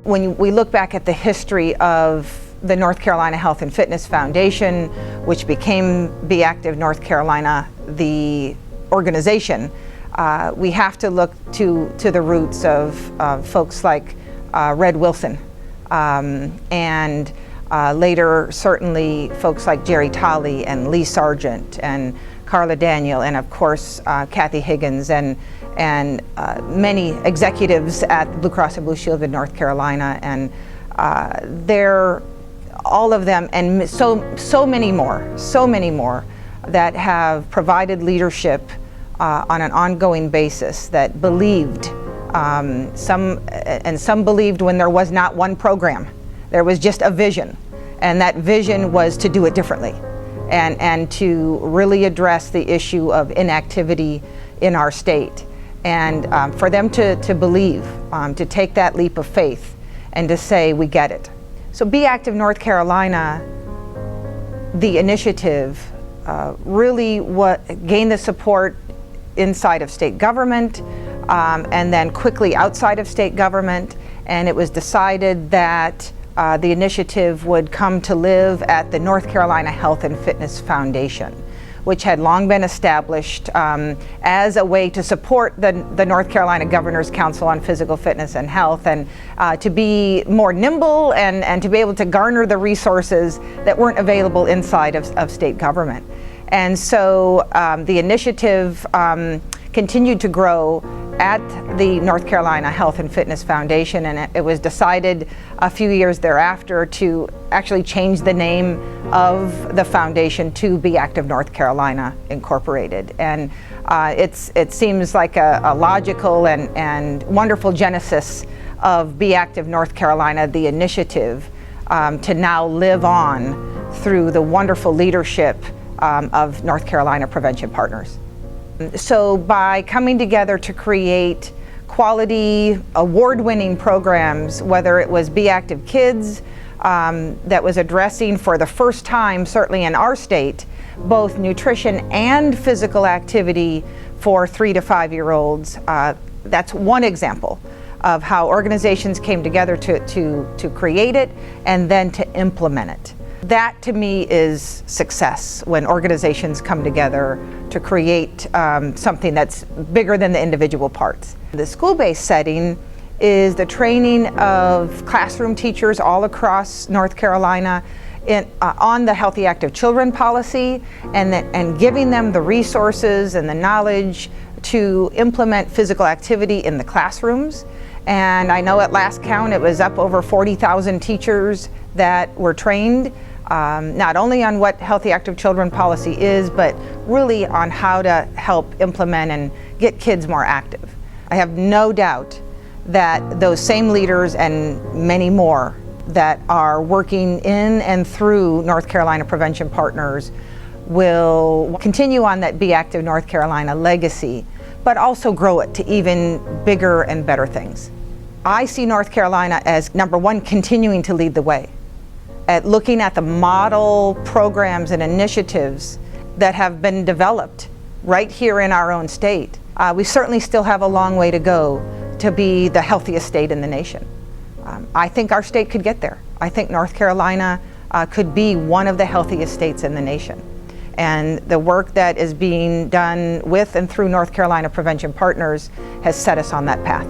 When we look back at the history of the North Carolina Health and Fitness Foundation, which became Be Active North Carolina, the organization, we have to look to the roots of folks like Red Wilson, and later certainly folks like Jerry Tolley and Lee Sargent and Carla Daniel, and of course Kathy Higgins, and many executives at Blue Cross and Blue Shield of North Carolina, and they're all of them, and so many more that have provided leadership on an ongoing basis, that believed, some believed when there was not one program, there was just a vision, and that vision was to do it differently, and to really address the issue of inactivity in our state, and for them to believe, to take that leap of faith and to say, we get it. So Be Active North Carolina, the initiative, really gained the support inside of state government, and then quickly outside of state government, and it was decided that the initiative would come to live at the North Carolina Health and Fitness Foundation, which had long been established as a way to support the North Carolina Governor's Council on Physical Fitness and Health, and to be more nimble and to be able to garner the resources that weren't available inside of state government. And so the initiative continued to grow at the North Carolina Health and Fitness Foundation, and it was decided a few years thereafter to actually change the name of the foundation to Be Active North Carolina Incorporated. And it seems like a logical and wonderful genesis of Be Active North Carolina, the initiative, to now live on through the wonderful leadership of North Carolina Prevention Partners. So by coming together to create quality, award-winning programs, whether it was Be Active Kids, that was addressing for the first time, certainly in our state, both nutrition and physical activity for 3 to 5-year-olds. That's one example of how organizations came together to create it and then to implement it. That to me is success, when organizations come together to create something that's bigger than the individual parts. The school-based setting is the training of classroom teachers all across North Carolina on the Healthy Active Children policy, and giving them the resources and the knowledge to implement physical activity in the classrooms. And I know at last count it was up over 40,000 teachers that were trained, not only on what Healthy Active Children policy is, but really on how to help implement and get kids more active. I have no doubt that those same leaders and many more that are working in and through North Carolina Prevention Partners will continue on that Be Active North Carolina legacy, but also grow it to even bigger and better things. I see North Carolina as, number one, continuing to lead the way at looking at the model programs and initiatives that have been developed right here in our own state. We certainly still have a long way to go to be the healthiest state in the nation. I think our state could get there. I think North Carolina could be one of the healthiest states in the nation. And the work that is being done with and through North Carolina Prevention Partners has set us on that path.